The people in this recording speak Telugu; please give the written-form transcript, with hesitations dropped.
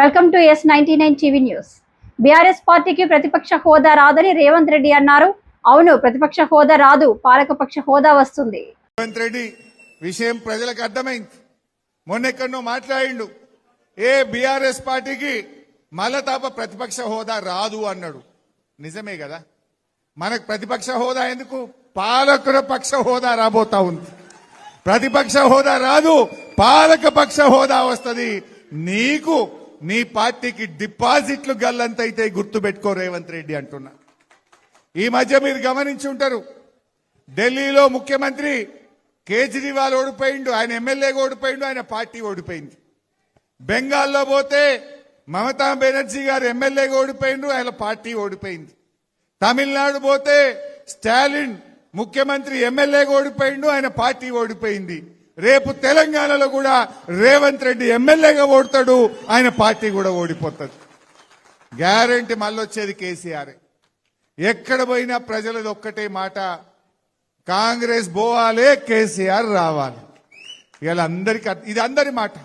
Welcome to S99 TV news. BRS పార్టీకి ప్రతిపక్ష హోదా రాదని రేవంత్ రెడ్డి అన్నారు. అవును, ప్రతిపక్ష హోదా రాదు, పాలకపక్ష హోదా వస్తుంది. రేవంత్ రెడ్డి విషయం ప్రజలకు అర్థమైంది. మొన్నెక్కడో మాట్లాడిండు, ఏ బీఆర్ఎస్ పార్టీకి మళ్ళా ప్రతిపక్ష హోదా రాదు అన్నాడు. నిజమే కదా, మనకు ప్రతిపక్ష హోదా ఎందుకు, పాలకుల పక్ష హోదా రాబోతా ఉంది. ప్రతిపక్ష హోదా రాదు, పాలక పక్ష హోదా వస్తుంది. నీకు నీ పార్టీకి డిపాజిట్లు గల్లంతైతే గుర్తు పెట్టుకో రేవంత్ రెడ్డి అంటున్నా. ఈ మధ్య మీరు గమనించి ఉంటారు, ఢిల్లీలో ముఖ్యమంత్రి కేజ్రీవాల్ ఓడిపోయిండు, ఆయన ఎమ్మెల్యేగా ఓడిపోయిండు, ఆయన పార్టీ ఓడిపోయింది. బెంగాల్లో పోతే మమతా బెనర్జీ గారు ఎమ్మెల్యేగా ఓడిపోయిండు, ఆయన పార్టీ ఓడిపోయింది. తమిళనాడు పోతే స్టాలిన్ ముఖ్యమంత్రి ఎమ్మెల్యేగా ఓడిపోయిండు, ఆయన పార్టీ ఓడిపోయింది. రేపు తెలంగాణలో కూడా రేవంత్ రెడ్డి ఎమ్మెల్యేగా ఓడతాడు, ఆయన పార్టీ కూడా ఓడిపోతుంది. గ్యారెంటీ మళ్ళొచ్చేది కేసీఆర్. ఎక్కడ పోయినా ప్రజలది ఒక్కటే మాట, కాంగ్రెస్ పోవాలి, కేసీఆర్ రావాలి. ఇలా అందరికీ ఇది అందరి మాట.